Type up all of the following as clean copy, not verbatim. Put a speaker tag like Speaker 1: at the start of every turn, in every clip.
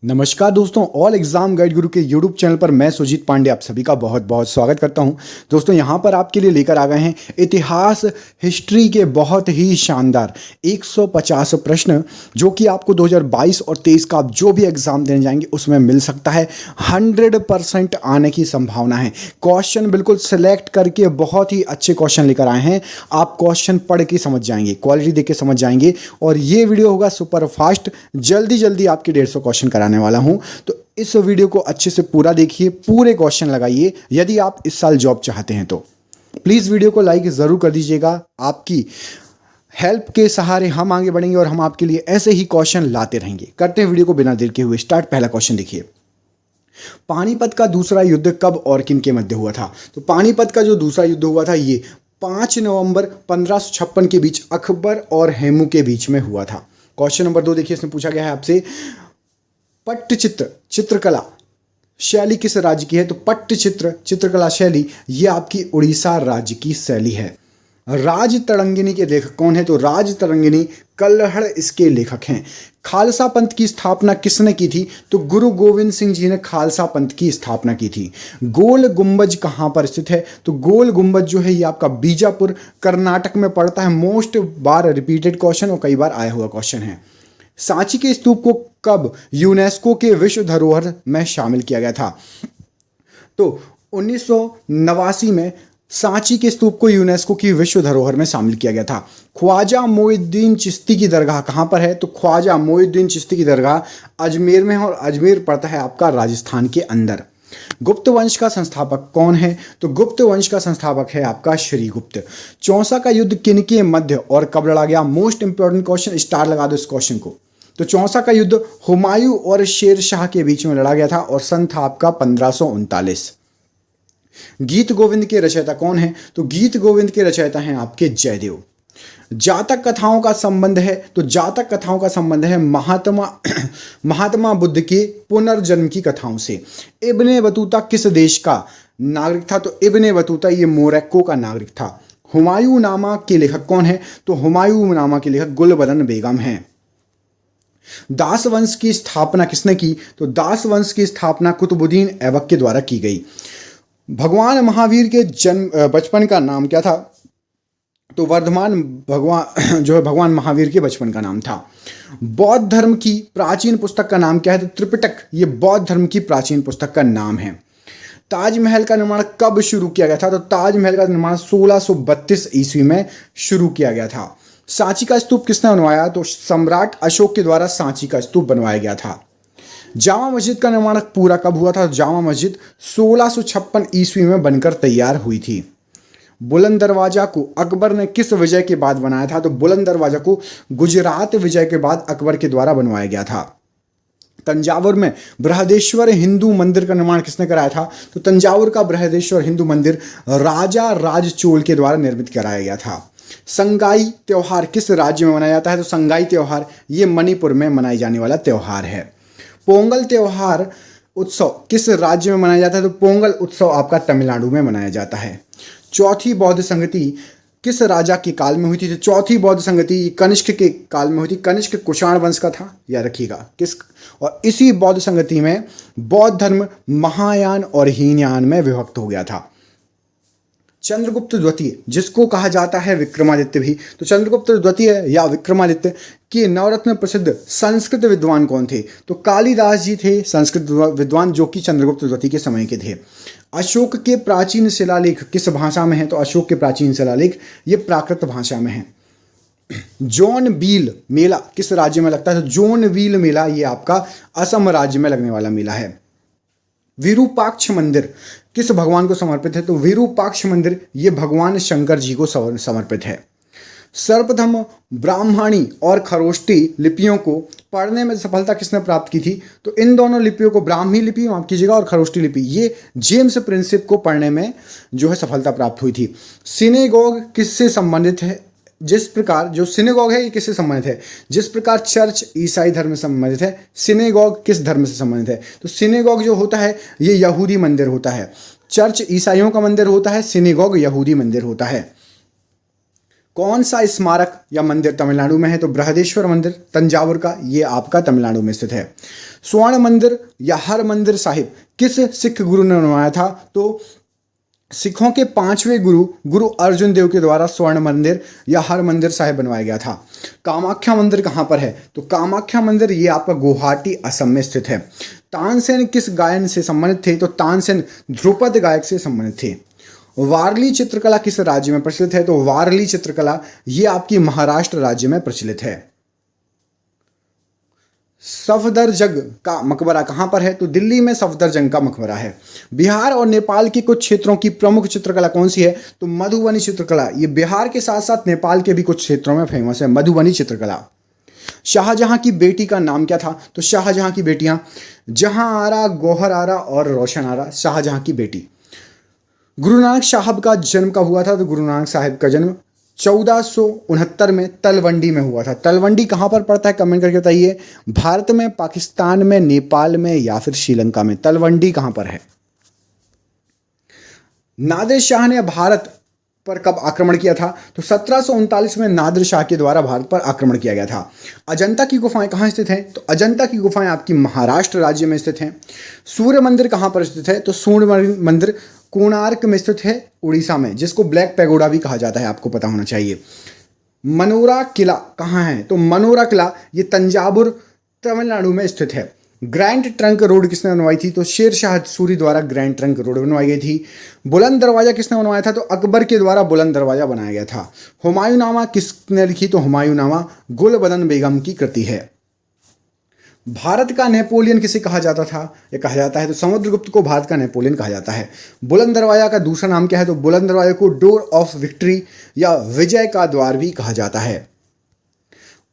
Speaker 1: नमस्कार दोस्तों, all exam guide गुरु के यूट्यूब चैनल पर मैं सुजीत पांडे आप सभी का बहुत बहुत स्वागत करता हूं। दोस्तों यहां पर आपके लिए लेकर आ गए हैं इतिहास हिस्ट्री के बहुत ही शानदार 150 प्रश्न जो कि आपको 2022 और 23 का आप जो भी एग्जाम देने जाएंगे उसमें मिल सकता है। 100% आने की संभावना है। क्वेश्चन बिल्कुल सेलेक्ट करके बहुत ही अच्छे क्वेश्चन लेकर आए हैं। आप क्वेश्चन पढ़ के समझ जाएंगे, क्वालिटी देख के समझ जाएंगे और ये वीडियो होगा सुपर फास्ट। जल्दी जल्दी आपके 150 क्वेश्चन कराने वाला हूं, तो इस वीडियो को अच्छे से पूरा देखिए, पूरे क्वेश्चन लगाइए। यदि आप इस साल जॉब चाहते हैं तो प्लीज वीडियो को लाइक जरूर कर दीजिएगा। आपकी हेल्प के सहारे हम आगे बढ़ेंगे और हम आपके लिए ऐसे ही क्वेश्चन लाते रहेंगे। करते हैं वीडियो को बिना देर के हुए स्टार्ट। पहला क्वेश्चन देखिए, पानीपत का दूसरा युद्ध कब और किन के मध्य हुआ था? तो पानीपत का जो दूसरा युद्ध हुआ था ये 5 नवंबर 1556 के बीच अकबर और हेमू के बीच में हुआ था। क्वेश्चन नंबर 2 देखिए, इसमें पूछा गया है आपसे पट्टचित्र चित्रकला शैली किस राज्य की है? तो पट्टचित्र चित्रकला शैली ये आपकी उड़ीसा राज्य की शैली है। राज तरंगिणी के लेखक कौन है? तो राज तरंगिणी कल्हड़ इसके लेखक हैं। खालसा पंथ की स्थापना किसने की थी? तो गुरु गोविंद सिंह जी ने खालसा पंथ की स्थापना की थी। गोल गुंबज कहाँ पर स्थित है? तो गोल गुंबज जो है ये आपका बीजापुर कर्नाटक में पड़ता है। मोस्ट बार रिपीटेड क्वेश्चन और कई बार आया हुआ क्वेश्चन है। सांची के स्तूप को कब यूनेस्को के विश्व धरोहर में शामिल किया गया था? तो 1989 में सांची के स्तूप को यूनेस्को की विश्व धरोहर में शामिल किया गया था। ख्वाजा मोइनुद्दीन चिश्ती की दरगाह कहाँ पर है? तो ख्वाजा मोइनुद्दीन चिश्ती की दरगाह अजमेर में है और अजमेर पड़ता है आपका राजस्थान के अंदर। गुप्त वंश का संस्थापक कौन है? तो गुप्त वंश का संस्थापक है आपका श्रीगुप्त। चौसा का युद्ध किनके मध्य और कब लड़ा गया? मोस्ट इंपॉर्टेंट क्वेश्चन, स्टार लगा दो इस क्वेश्चन को। तो चौसा का युद्ध हुमायूं और शेर शाह के बीच में लड़ा गया था और सन था आपका 1539। गीत गोविंद के रचयिता कौन है? तो गीत गोविंद के रचयिता हैं आपके जयदेव। जातक कथाओं का संबंध है? तो जातक कथाओं का संबंध है महात्मा बुद्ध के पुनर्जन्म की कथाओं से। इब्ने बतूता किस देश का नागरिक था? तो इब्ने बतूता ये मोरक्को का नागरिक था। हुमायूं नामा के लेखक कौन है? तो हुमायूं नामा के लेखक गुलबदन बेगम हैं। दास वंश की स्थापना किसने की? तो दास वंश की स्थापना कुतुबुद्दीन ऐबक के द्वारा की गई। भगवान महावीर के जन्म बचपन का नाम क्या था? तो वर्धमान भगवान जो है भगवान महावीर के बचपन का नाम था। बौद्ध धर्म की प्राचीन पुस्तक का नाम क्या है? तो त्रिपिटक ये बौद्ध धर्म की प्राचीन पुस्तक का नाम है। ताजमहल का निर्माण कब शुरू किया गया था? तो ताजमहल का निर्माण 1632 ईस्वी में शुरू किया गया था। सांची का स्तूप किसने बनवाया? तो सम्राट अशोक के द्वारा सांची का स्तूप बनवाया गया था। जामा मस्जिद का निर्माण पूरा कब हुआ था? जामा मस्जिद 1656 ईस्वी में बनकर तैयार हुई थी। बुलंद दरवाजा को अकबर ने किस विजय के बाद बनाया था? तो बुलंद दरवाजा को गुजरात विजय के बाद अकबर के द्वारा बनवाया गया था। तंजावुर में बृहदेश्वर हिंदू मंदिर का निर्माण किसने कराया था? तो तंजावुर का बृहदेश्वर हिंदू मंदिर राजा राजचोल के द्वारा निर्मित कराया गया था। संगाई त्योहार किस राज्य में मनाया जाता है? तो संगाई त्योहार ये मणिपुर में मनाई जाने वाला त्योहार है। पोंगल त्योहार उत्सव किस राज्य में मनाया जाता है? तो पोंगल उत्सव आपका तमिलनाडु में मनाया जाता है। चौथी बौद्ध संगति किस राजा के काल में हुई थी? तो चौथी बौद्ध संगति कनिष्क के काल में हुई थी। कनिष्क कुषाण वंश का था, याद रखिएगा किस। और इसी बौद्ध संगति में बौद्ध धर्म महायान और हीनयान में विभक्त हो गया था। चंद्रगुप्त द्वितीय जिसको कहा जाता है विक्रमादित्य भी, तो चंद्रगुप्त द्वितीय या विक्रमादित्य के नवरत्न प्रसिद्ध संस्कृत विद्वान कौन थे? तो कालिदास जी थे संस्कृत विद्वान जो कि चंद्रगुप्त द्वितीय के समय के थे। अशोक के प्राचीन शिलालेख किस भाषा में है? तो अशोक के प्राचीन शिलालेख ये प्राकृत भाषा में है। जोन बील मेला किस राज्य में लगता है? तो जोन बील मेला ये आपका असम राज्य में लगने वाला मेला है। विरूपाक्ष मंदिर किस भगवान को समर्पित है? तो विरूपाक्ष मंदिर ये भगवान शंकर जी को समर्पित है। सर्वप्रथम ब्राह्मणी और खरोष्टी लिपियों को पढ़ने में सफलता किसने प्राप्त की थी? तो इन दोनों लिपियों को, ब्राह्मी लिपि माफ कीजिएगा और खरोष्टी लिपि, ये जेम्स प्रिंसिप को पढ़ने में जो है सफलता प्राप्त हुई थी। सिनेगोग किससे संबंधित है? जिस प्रकार जो सिनेगोग है ये किससे संबंधित है? जिस प्रकार चर्च ईसाई धर्म से संबंधित है, सिनेगोग किस धर्म से संबंधित है? तो सिनेगोग जो होता है ये यहूदी मंदिर होता है। चर्च ईसाइयों का मंदिर होता है, सिनेगोग यहूदी मंदिर होता है। कौन सा स्मारक या मंदिर तमिलनाडु में है? तो बृहदेश्वर मंदिर तंजावुर का, ये आपका तमिलनाडु में स्थित है। स्वर्ण मंदिर या हर मंदिर साहिब किस सिख गुरु ने बनवाया था? तो सिखों के 5वें गुरु गुरु अर्जुन देव के द्वारा स्वर्ण मंदिर या हर मंदिर साहिब बनवाया गया था। कामाख्या मंदिर कहाँ पर है? तो कामाख्या मंदिर ये आपका गुवाहाटी असम में स्थित है। तानसेन किस गायन से संबंधित थे? तो तानसेन ध्रुपद गायक से संबंधित थे। वारली चित्रकला किस राज्य में प्रचलित है? तो वारली चित्रकला ये आपकी महाराष्ट्र राज्य में प्रचलित है। सफदरजंग का मकबरा कहाँ पर है? तो दिल्ली में सफदरजंग का मकबरा है। बिहार और नेपाल के कुछ क्षेत्रों की प्रमुख चित्रकला कौन सी है? तो मधुबनी चित्रकला, ये बिहार के साथ साथ नेपाल के भी कुछ क्षेत्रों में फेमस है मधुबनी चित्रकला। शाहजहां की बेटी का नाम क्या था? तो शाहजहां की बेटियां जहां आरा, गौहर आरा और रोशन आरा, शाहजहां की बेटी। गुरु नानक साहब का जन्म कब हुआ था? तो गुरु नानक साहब का जन्म 1469 में तलवंडी में हुआ था। तलवंडी कहाँ पर पड़ता है? कमेंट करके बताइए। भारत में, पाकिस्तान में, नेपाल में या फिर श्रीलंका में? तलवंडी कहाँ पर है? नादिर शाह ने भारत पर कब आक्रमण किया था? तो 1739 में नादिर शाह के द्वारा भारत पर आक्रमण किया गया था। अजंता की गुफाएं कहाँ स्थित हैं? तो अजंता की गुफाएं आपकी महाराष्ट्र राज्य में स्थित हैं। सूर्य मंदिर कहाँ पर स्थित है? तो सूर्य मंदिर कोणार्क में स्थित है, उड़ीसा में, जिसको ब्लैक पैगोडा भी कहा जाता है, आपको पता होना चाहिए। मनोरा किला कहाँ है? तो मनोरा किला ये तंजावुर तमिलनाडु में स्थित है। ग्रैंड ट्रंक रोड किसने बनवाई थी? तो शेर शाह सूरी द्वारा ग्रैंड ट्रंक रोड बनवाई गई थी। बुलंद दरवाजा किसने बनवाया था? तो अकबर के द्वारा बुलंद दरवाजा बनाया गया था। हुमायूंनामा किसने लिखी? तो हुमायूंनामा गुलबदन बेगम की कृति है। भारत का नेपोलियन किसे कहा जाता था या कहा जाता है? तो समुद्रगुप्त को भारत का नेपोलियन कहा जाता है। बुलंद दरवाजा का दूसरा नाम क्या है? तो बुलंद दरवाजा को डोर ऑफ विक्ट्री या विजय का द्वार भी कहा जाता है।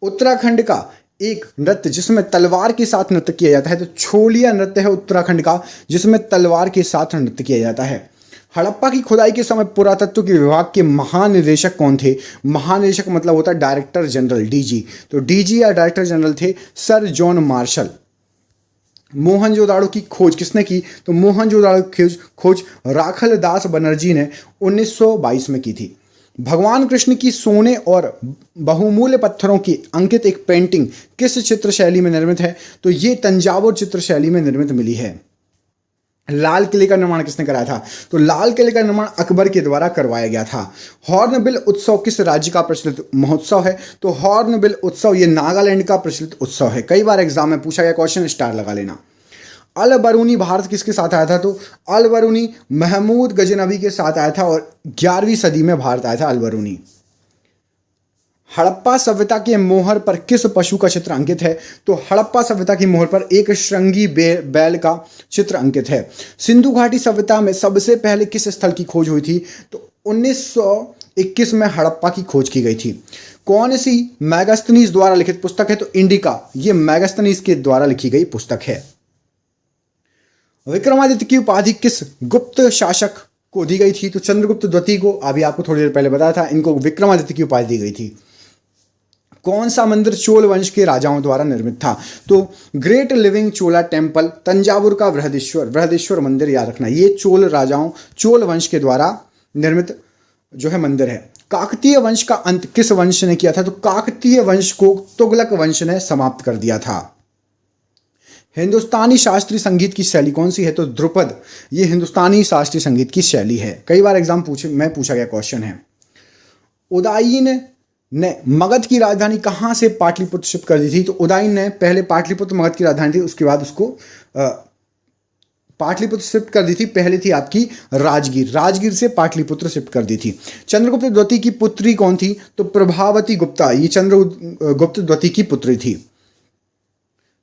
Speaker 1: उत्तराखंड का एक नृत्य जिसमें तलवार के साथ नृत्य किया जाता है, तो छोलिया नृत्य है उत्तराखंड का, जिसमें तलवार के साथ नृत्य किया जाता है। हड़प्पा की खुदाई के समय पुरातत्व के विभाग के महानिदेशक कौन थे? महानिदेशक मतलब होता है डायरेक्टर जनरल, डीजी। तो डीजी या डायरेक्टर जनरल थे सर जॉन मार्शल। मोहनजोदाड़ो की खोज किसने की? तो मोहनजोदाड़ो की खोज राखल दास बनर्जी ने 1922 में की थी। भगवान कृष्ण की सोने और बहुमूल्य पत्थरों की अंकित एक पेंटिंग किस चित्र शैली में निर्मित है? तो ये तंजावुर चित्र शैली में निर्मित मिली है। लाल किले का निर्माण किसने कराया था? तो लाल किले का निर्माण अकबर के द्वारा करवाया गया था। हॉर्नबिल उत्सव किस राज्य का प्रचलित महोत्सव है? तो हॉर्नबिल उत्सव ये नागालैंड का प्रचलित उत्सव है। कई बार एग्जाम में पूछा गया क्वेश्चन, स्टार लगा लेना। अल बरूनी भारत किसके साथ आया था? तो अल बरूनी महमूद गजनवी के साथ आया था और 11वीं सदी में भारत आया था अल बरूनी। हड़प्पा सभ्यता के मोहर पर किस पशु का चित्र अंकित है? तो हड़प्पा सभ्यता की मोहर पर एक श्रृंगी बैल का चित्र अंकित है। सिंधु घाटी सभ्यता में सबसे पहले किस स्थल की खोज हुई थी? तो 1921 में हड़प्पा की खोज की गई थी। कौन सी मैगस्थनीज द्वारा लिखित पुस्तक है? तो इंडिका, ये मैगस्थनीज के द्वारा लिखी गई पुस्तक है। विक्रमादित्य की उपाधि किस गुप्त शासक को दी गई थी? तो चंद्रगुप्त द्वितीय को, अभी आपको थोड़ी देर पहले बताया था, इनको विक्रमादित्य की उपाधि दी गई थी। कौन सा मंदिर चोल वंश के राजाओं द्वारा निर्मित था? तो ग्रेट लिविंग चोला टेम्पल तंजावुर का बृहदेश्वर मंदिर याद रखना, ये चोल वंश के द्वारा निर्मित जो है मंदिर है। काकतीय वंश का अंत किस वंश ने किया था? तो काकतीय वंश को तुगलक वंश ने समाप्त कर दिया था। हिंदुस्तानी शास्त्रीय संगीत की शैली कौन सी है? तो ध्रुपद, ये हिंदुस्तानी शास्त्रीय संगीत की शैली है। कई बार एग्जाम में पूछा गया क्वेश्चन है। उदयन ने मगध की राजधानी कहाँ से पाटलिपुत्र शिफ्ट कर दी थी? तो उदयन ने पहले पाटलिपुत्र मगध की राजधानी थी, उसके बाद उसको पाटलिपुत्र शिफ्ट कर दी थी। पहले थी आपकी राजगीर से पाटलिपुत्र शिफ्ट कर दी थी। चंद्रगुप्त द्वितीय की पुत्री कौन थी? तो प्रभावती गुप्ता, ये चंद्रगुप्त द्वितीय की पुत्री थी।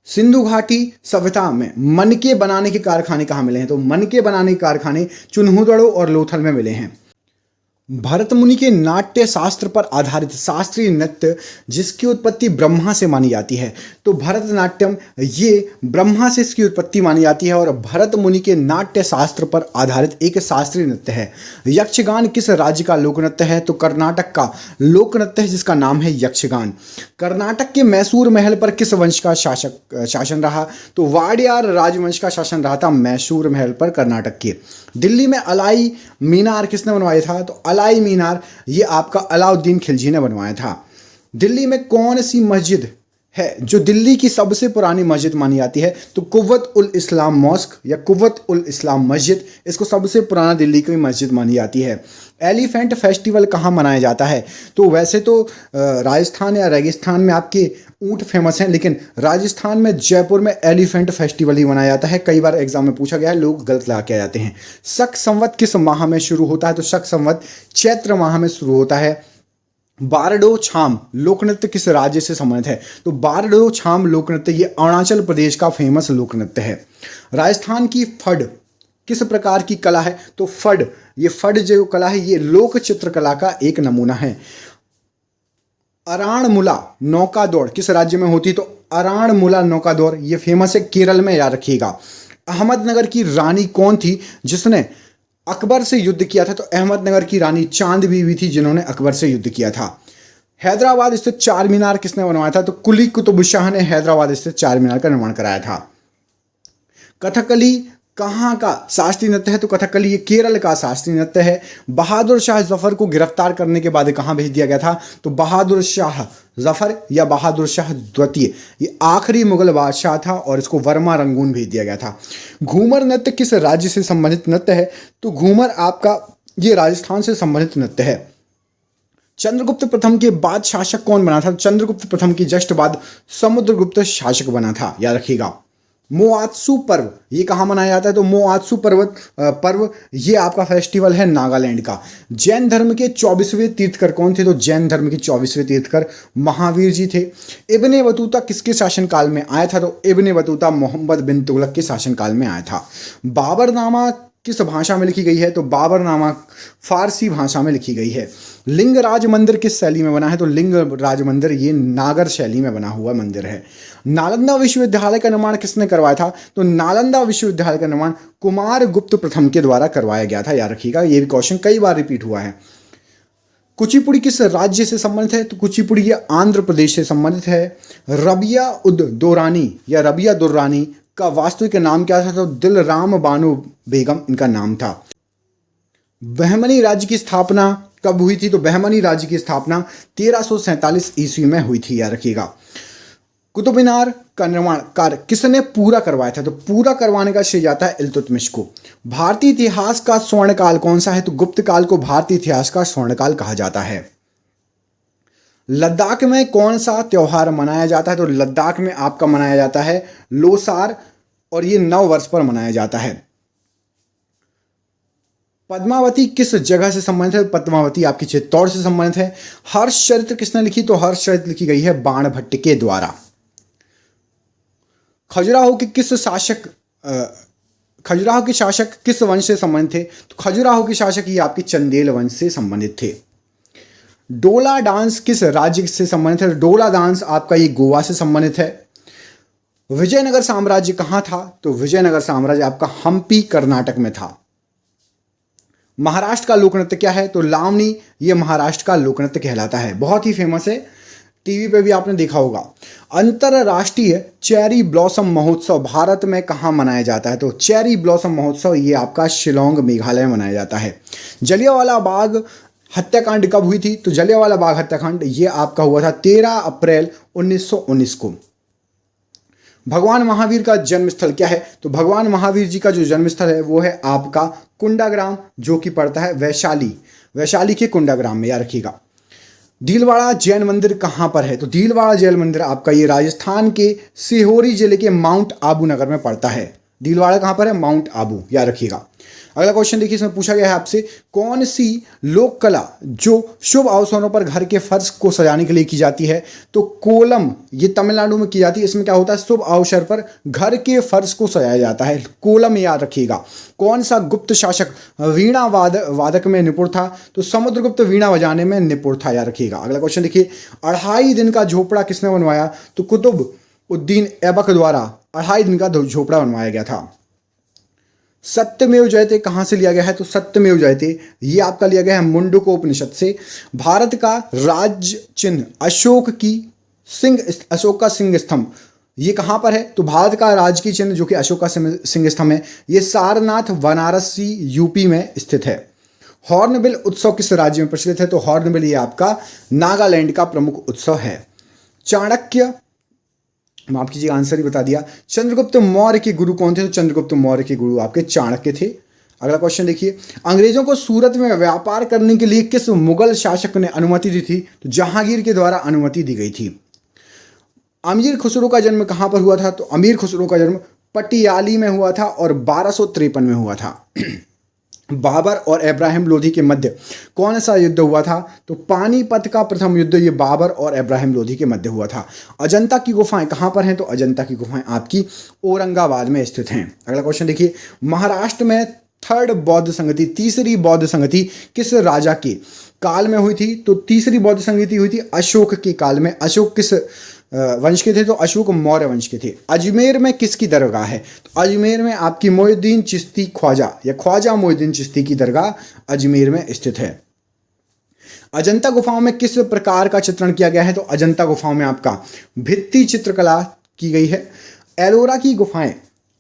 Speaker 1: सिंधु घाटी सभ्यता में मनके बनाने के कारखाने कहाँ मिले हैं? तो मनके बनाने के कारखाने चुन्हुदड़ो और लोथल में मिले हैं। भरत मुनि के नाट्य शास्त्र पर आधारित शास्त्रीय नृत्य जिसकी उत्पत्ति ब्रह्मा से मानी जाती है, तो भरतनाट्यम ये ब्रह्मा से इसकी उत्पत्ति मानी जाती है और भरत मुनि के नाट्य शास्त्र पर आधारित एक शास्त्रीय नृत्य है। यक्षगान किस राज्य का लोक नृत्य है? तो कर्नाटक का लोक नृत्य है जिसका नाम है यक्षगान। कर्नाटक के मैसूर महल पर किस वंश का शासन रहा? तो वाडियार राजवंश का शासन रहा था मैसूर महल पर कर्नाटक के। दिल्ली में अलाई मीनार किसने बनवाया था? तो अलाई मीनार ये आपका अलाउद्दीन खिलजी ने बनवाया था। दिल्ली में कौन सी मस्जिद है जो दिल्ली की सबसे पुरानी मस्जिद मानी जाती है? तो कुव्वत उल इस्लाम मॉस्क या कुव्वत उल इस्लाम मस्जिद, इसको सबसे पुराना दिल्ली की मस्जिद मानी जाती है। एलिफेंट फेस्टिवल कहाँ मनाया जाता है? तो वैसे तो राजस्थान या रेगिस्तान में आपके ऊँट फेमस हैं, लेकिन राजस्थान में जयपुर में एलिफेंट फेस्टिवल ही मनाया जाता है। कई बार एग्जाम में पूछा गया है, लोग गलत लगा के आ जाते हैं। शक संवत किस माह में शुरू होता है? तो शक संवत चैत्र माह में शुरू होता है। बारडो छाम लोक नृत्य किस राज्य से संबंधित है? तो बारडो छाम लोक नृत्य ये अरुणाचल प्रदेश का फेमस लोक नृत्य है। राजस्थान की फड किस प्रकार की कला है? तो फड, ये फड जो कला है ये लोक चित्रकला का एक नमूना है। अराणमुला नौका दौड़ किस राज्य में होती? तो अराणमुला नौका दौड़ ये फेमस है केरल में, याद रखिएगा। अहमदनगर की रानी कौन थी जिसने अकबर से युद्ध किया था? तो अहमदनगर की रानी चांद बीबी थी जिन्होंने अकबर से युद्ध किया था। हैदराबाद स्थित चार मीनार किसने बनवाया था? तो कुली कुतुब शाह ने हैदराबाद स्थित चार मीनार का निर्माण कराया था। कथकली कहाँ का शास्त्रीय नृत्य है? तो कथकली ये केरल का शास्त्रीय नृत्य है। बहादुर शाह जफर को गिरफ्तार करने के बाद कहाँ भेज दिया गया था? तो बहादुर शाह जफर या बहादुर शाह द्वितीय ये आखिरी मुगल बादशाह था और इसको वर्मा रंगून भेज दिया गया था। घूमर नृत्य किस राज्य से संबंधित नृत्य है? तो घूमर आपका ये राजस्थान से संबंधित नृत्य है। चंद्रगुप्त प्रथम के बाद शासक कौन बना था? चंद्रगुप्त प्रथम की जस्ट बाद समुद्रगुप्त शासक बना था, याद रखिएगा। मोआत्सु पर्व ये कहाँ मनाया जाता है? तो मोआत्सु पर्व ये आपका फेस्टिवल है नागालैंड का। जैन धर्म के 24वें तीर्थकर कौन थे? तो जैन धर्म के 24वें तीर्थकर महावीर जी थे। इब्ने बतूता किसके शासनकाल में आया था? तो इब्ने बतूता मोहम्मद बिन तुगलक के शासनकाल में आया था। बाबरनामा किस भाषा में लिखी गई है? तो बाबरनामा फारसी भाषा में लिखी गई है। लिंगराज मंदिर किस शैली में बना है? तो लिंगराज मंदिर ये नागर शैली में बना हुआ मंदिर है। नालंदा विश्वविद्यालय का निर्माण किसने करवाया था? तो नालंदा विश्वविद्यालय का निर्माण कुमार गुप्त प्रथम के द्वारा करवाया गया था, याद रखिएगा। ये भी क्वेश्चन कई बार रिपीट हुआ है। कुचिपुड़ी किस राज्य से संबंधित है? तो कुचिपुड़ी ये आंध्र प्रदेश से संबंधित है। रबिया उद दौरानी या रबिया दुर्रानी का वास्तविक नाम क्या था? तो दिलराम बानो बेगम इनका नाम था। बहमनी राज्य की स्थापना कब हुई थी? तो बहमनी राज्य की स्थापना 1347 ईस्वी में हुई थी, याद रखिएगा। कुतुब मीनार का निर्माण कार्य किसने पूरा करवाया था? तो पूरा करवाने का श्रेय जाता है इल्तुतमिश को। भारतीय इतिहास का स्वर्णकाल कौन सा है? तो गुप्त काल को भारतीय इतिहास का स्वर्णकाल कहा जाता है। लद्दाख में कौन सा त्यौहार मनाया जाता है? तो लद्दाख में आपका मनाया जाता है लोसार और ये नव वर्ष पर मनाया जाता है। पद्मावती किस जगह से संबंधित है? पद्मावती आपकी चित्तौड़ से संबंधित है। हर्षचरित्र किसने लिखी? तो हर्षचरित्र लिखी गई है बाणभट्ट के द्वारा। खजुराहो के शासक किस वंश से संबंधित थे? तो खजुराहो के शासक ये आपके चंदेल वंश से संबंधित थे। डोला डांस किस राज्य से संबंधित है? डोला डांस आपका ये गोवा से संबंधित है। विजयनगर साम्राज्य कहाँ था? तो विजयनगर साम्राज्य आपका हम्पी कर्नाटक में था। महाराष्ट्र का लोक नृत्य क्या है? तो लावनी ये महाराष्ट्र का लोक नृत्य कहलाता है, बहुत ही फेमस है, टीवी पे भी आपने देखा होगा। अंतरराष्ट्रीय चेरी ब्लॉसम महोत्सव भारत में कहाँ मनाया जाता है? तो चेरी ब्लॉसम महोत्सव ये आपका शिलोंग मेघालय में मनाया जाता है। जलियांवाला बाग हत्याकांड कब हुई थी? तो जलियांवाला बाग हत्याकांड ये आपका हुआ था 13 अप्रैल 1919 को। भगवान महावीर का जन्मस्थल क्या है? तो भगवान महावीर जी का जो जन्मस्थल है वो है आपका कुंडाग्राम, जो कि पड़ता है वैशाली के कुंडाग्राम में, याद रखिएगा। डीलवाड़ा जैन मंदिर कहाँ पर है? तो डीलवाड़ा जैन मंदिर आपका ये राजस्थान के सिहोरी जिले के माउंट आबू नगर में पड़ता है। डीलवाड़ा कहाँ पर है? माउंट आबू, याद रखिएगा। अगला क्वेश्चन देखिए, इसमें पूछा गया है आपसे कौन सी लोक कला जो शुभ अवसरों पर घर के फर्श को सजाने के लिए की जाती है? तो कोलम ये तमिलनाडु में की जाती है। इसमें क्या होता है? शुभ अवसर पर घर के फर्श को सजाया जाता है, कोलम, याद रखिएगा। कौन सा गुप्त शासक वीणा वादक में निपुण था? तो समुद्रगुप्त वीणा बजाने में निपुण था, याद रखिएगा। अगला क्वेश्चन देखिए, 2.5 दिन का झोपड़ा किसने बनवाया? तो कुतुब उद्दीन ऐबक द्वारा 2.5 दिन का झोपड़ा बनवाया गया था। सत्यमेव जयते कहाँ से लिया गया है? तो सत्यमेव जयते ये आपका लिया गया है मुंडकोपनिषद से। भारत का राज्य चिन्ह अशोक का सिंह स्तंभ ये कहाँ पर है? तो भारत का राजकीय चिन्ह जो कि अशोक का सिंह स्तंभ है, ये सारनाथ वाराणसी यूपी में स्थित है। हॉर्नबिल उत्सव किस राज्य में प्रचलित है? तो हॉर्नबिल ये आपका नागालैंड का प्रमुख उत्सव है। चाणक्य, माफ कीजिएगा आंसर ही बता दिया। चंद्रगुप्त मौर्य के गुरु कौन थे? तो चंद्रगुप्त मौर्य के गुरु आपके चाणक्य थे। अगला क्वेश्चन देखिए, अंग्रेजों को सूरत में व्यापार करने के लिए किस मुगल शासक ने अनुमति दी थी? तो जहांगीर के द्वारा अनुमति दी गई थी। अमीर खुसरो का जन्म कहाँ पर हुआ था? तो अमीर खुसरो का जन्म पटियाली में हुआ था और 1253 में हुआ था। बाबर और इब्राहिम लोधी के मध्य कौन सा युद्ध हुआ था? तो पानीपत का प्रथम युद्ध ये बाबर और इब्राहिम लोधी के मध्य हुआ था। अजंता की गुफाएं कहाँ पर हैं? तो अजंता की गुफाएं आपकी औरंगाबाद में स्थित हैं। अगला क्वेश्चन देखिए, महाराष्ट्र में तीसरी बौद्ध संगति किस राजा के काल में हुई थी? तो तीसरी बौद्ध संगति हुई थी अशोक के काल में। अशोक किस वंश के थे? तो अशोक मौर्य वंश के थे। अजमेर में किसकी दरगाह है? तो अजमेर में आपकी मोइनुद्दीन चिश्ती ख्वाजा या ख्वाजा मोइनुद्दीन चिश्ती की दरगाह अजमेर में स्थित है। अजंता गुफाओं में किस प्रकार का चित्रण किया गया है? तो अजंता गुफाओं में आपका भित्ति चित्रकला की गई है। एलोरा की गुफाएं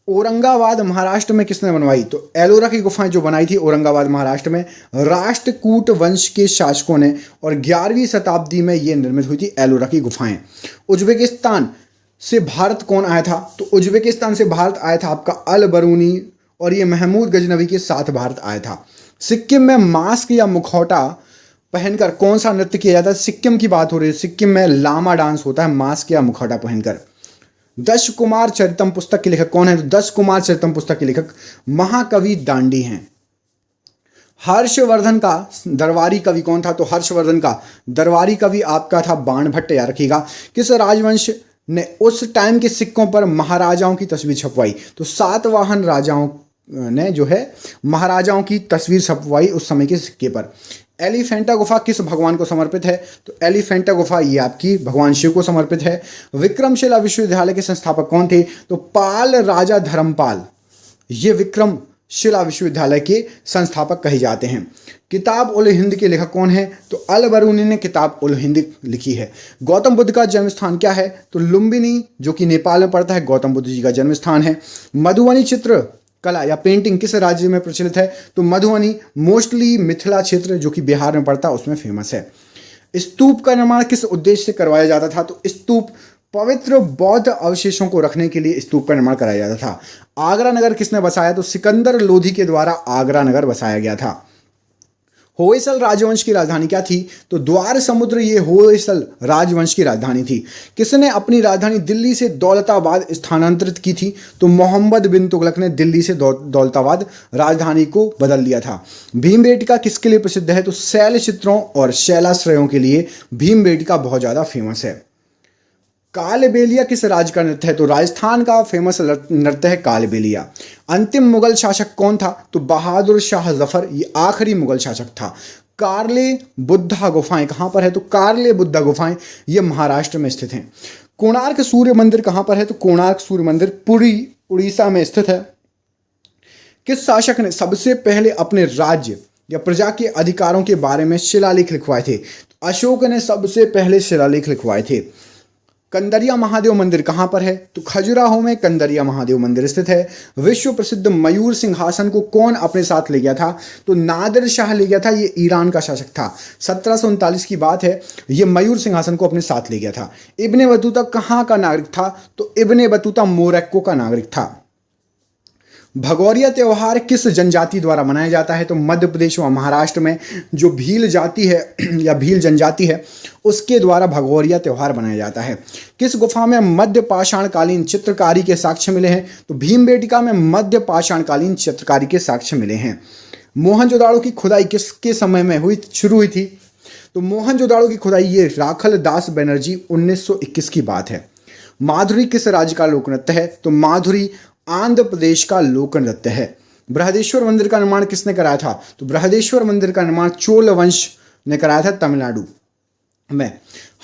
Speaker 1: औरंगाबाद महाराष्ट्र में किसने बनवाई? तो एलोरा की गुफाएं जो बनाई थी औरंगाबाद महाराष्ट्र में राष्ट्रकूट वंश के शासकों ने, और 11वीं शताब्दी में ये निर्मित हुई थी एलोरा की गुफाएं। उज्बेकिस्तान से भारत कौन आया था? तो उज्बेकिस्तान से भारत आया था आपका अल बरूनी, और ये महमूद गजनवी के साथ भारत आया था। सिक्किम में मास्क या मुखौटा पहनकर कौन सा नृत्य किया जाता है? सिक्किम की बात हो रही है। सिक्किम में लामा डांस होता है मास्क या मुखौटा पहनकर। 10 कुमार चरितम पुस्तक के लेखक कौन है? तो 10 कुमार चरितम पुस्तक के लेखक महाकवि दांडी हैं। हर्षवर्धन का दरबारी कवि कौन था? तो हर्षवर्धन का दरबारी कवि आपका था बाणभट्ट, याद रखिएगा। किस राजवंश ने उस टाइम के सिक्कों पर महाराजाओं की तस्वीर छपवाई? तो सातवाहन राजाओं ने जो है महाराजाओं की तस्वीर छपवाई उस समय के सिक्के पर। एलिफेंटा गुफा किस भगवान को समर्पित है? तो एलिफेंटा गुफा ये आपकी भगवान शिव को समर्पित है। विक्रमशिला विश्वविद्यालय के संस्थापक कौन थे? तो पाल राजा धर्मपाल ये विक्रमशिला विश्वविद्यालय के संस्थापक कहे जाते हैं। किताब उल हिंद के लेखक कौन है? तो अल बरूनी ने किताब उल हिंद लिखी है। गौतम बुद्ध का जन्म स्थान क्या है? तो लुम्बिनी जो कि नेपाल में पड़ता है, गौतम बुद्ध जी का जन्म स्थान है। मधुबनी चित्र कला या पेंटिंग किस राज्य में प्रचलित है? तो मधुबनी मोस्टली मिथिला क्षेत्र जो कि बिहार में पड़ता है उसमें फेमस है। स्तूप का निर्माण किस उद्देश्य से करवाया जाता था? तो स्तूप पवित्र बौद्ध अवशेषों को रखने के लिए स्तूप का निर्माण कराया जाता था। आगरा नगर किसने बसाया? तो सिकंदर लोधी के द्वारा आगरा नगर बसाया गया था। होयसल राजवंश की राजधानी क्या थी? तो द्वार समुद्र ये होयसल राजवंश की राजधानी थी। किसने अपनी राजधानी दिल्ली से दौलताबाद स्थानांतरित की थी? तो मोहम्मद बिन तुगलक ने दिल्ली से दौलताबाद राजधानी को बदल लिया था। भीमबेटका किसके लिए प्रसिद्ध है? तो शैल चित्रों और शैलाश्रयों के लिए भीमबेटका बहुत ज़्यादा फेमस है। कालबेलिया किस राज्य का नृत्य है? तो राजस्थान का फेमस नृत्य है कालबेलिया। अंतिम मुगल शासक कौन था? तो बहादुर शाह जफर ये आखिरी मुगल शासक था। कारले बुद्धा गुफाएं कहाँ पर है? तो कारले बुद्धा गुफाएं ये महाराष्ट्र में स्थित हैं। कोणार्क सूर्य मंदिर कहाँ पर है? तो कोणार्क सूर्य मंदिर पुरी उड़ीसा में स्थित है। किस शासक ने सबसे पहले अपने राज्य या प्रजा के अधिकारों के बारे में शिलालेख लिखवाए थे? तो अशोक ने सबसे पहले शिलालेख लिखवाए थे। कंदरिया महादेव मंदिर कहाँ पर है? तो खजुराहो में कंदरिया महादेव मंदिर स्थित है। विश्व प्रसिद्ध मयूर सिंहासन को कौन अपने साथ ले गया था? तो नादिर शाह ले गया था, ये ईरान का शासक था। 1739 की बात है, ये मयूर सिंहासन को अपने साथ ले गया था। इब्ने बतूता कहाँ का नागरिक था? तो इब्ने बतूता मोरक्को का नागरिक था। भगौरिया त्यौहार किस जनजाति द्वारा मनाया जाता है? तो मध्य प्रदेश व महाराष्ट्र में जो भील जाति है या भील जनजाति है उसके द्वारा भगौरिया त्यौहार मनाया जाता है। किस गुफा में मध्य पाषाणकालीन चित्रकारी के साक्ष्य मिले हैं? तो भीमबेटका में मध्य पाषाणकालीन चित्रकारी के साक्ष्य मिले हैं। मोहनजोदाड़ो की खुदाई किसके समय में शुरू हुई थी? तो मोहनजोदाड़ो की खुदाई ये राखल दास बनर्जी 1921 की बात है। माधुरी किस राज्य का लोक नृत्य है? तो माधुरी आंध्र प्रदेश का लोक नृत्य है। बृहदेश्वर मंदिर का निर्माण किसने कराया था? तो बृहदेश्वर मंदिर का निर्माण चोल वंश ने कराया था तमिलनाडु में।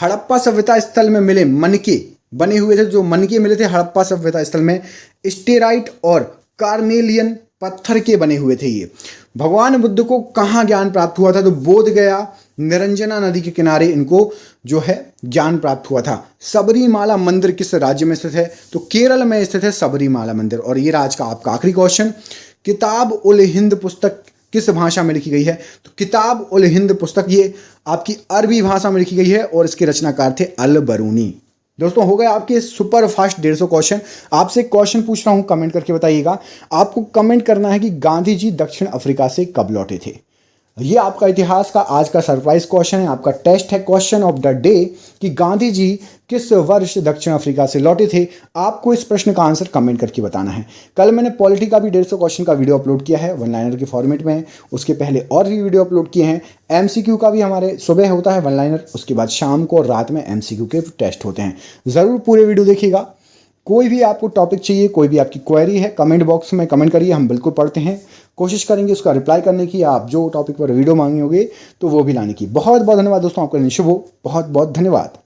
Speaker 1: हड़प्पा सभ्यता स्थल में मिले मनके बने हुए थे, जो मनके मिले थे हड़प्पा सभ्यता स्थल में, स्टेराइट और कार्नेलियन पत्थर के बने हुए थे ये। भगवान बुद्ध को कहाँ ज्ञान प्राप्त हुआ था? तो बोध गया, निरंजना नदी के किनारे इनको जो है ज्ञान प्राप्त हुआ था। सबरीमाला मंदिर किस राज्य में स्थित है? तो केरल में स्थित है सबरीमाला मंदिर। और ये आज का आपका आखिरी क्वेश्चन, किताब उल हिंद पुस्तक किस भाषा में लिखी गई है? तो किताब उल हिंद पुस्तक ये आपकी अरबी भाषा में लिखी गई है और इसके रचनाकार थे अल बरूनी। दोस्तों हो गए आपके सुपर फास्ट 150 क्वेश्चन। आपसे क्वेश्चन पूछ रहा हूं, कमेंट करके बताइएगा। आपको कमेंट करना है कि गांधी जी दक्षिण अफ्रीका से कब लौटे थे। ये आपका इतिहास का आज का सरप्राइज क्वेश्चन है, आपका टेस्ट है, क्वेश्चन ऑफ द डे, कि गांधी जी किस वर्ष दक्षिण अफ्रीका से लौटे थे। आपको इस प्रश्न का आंसर कमेंट करके बताना है। कल मैंने पॉलिटी का भी 150 क्वेश्चन का वीडियो अपलोड किया है, वन लाइनर के फॉर्मेट में। उसके पहले और भी वीडियो अपलोड किए हैं। एमसीक्यू का भी हमारे सुबह होता है वन लाइनर, उसके बाद शाम को और रात में एमसीक्यू के टेस्ट होते हैं। ज़रूर पूरे वीडियो देखिएगा। कोई भी आपको टॉपिक चाहिए, कोई भी आपकी क्वेरी है, कमेंट बॉक्स में कमेंट करिए, हम बिल्कुल पढ़ते हैं, कोशिश करेंगे उसका रिप्लाई करने की। आप जो टॉपिक पर वीडियो मांगे होंगे तो वो भी लाने की। बहुत बहुत धन्यवाद दोस्तों, आपका दिन शुभ हो। बहुत बहुत धन्यवाद।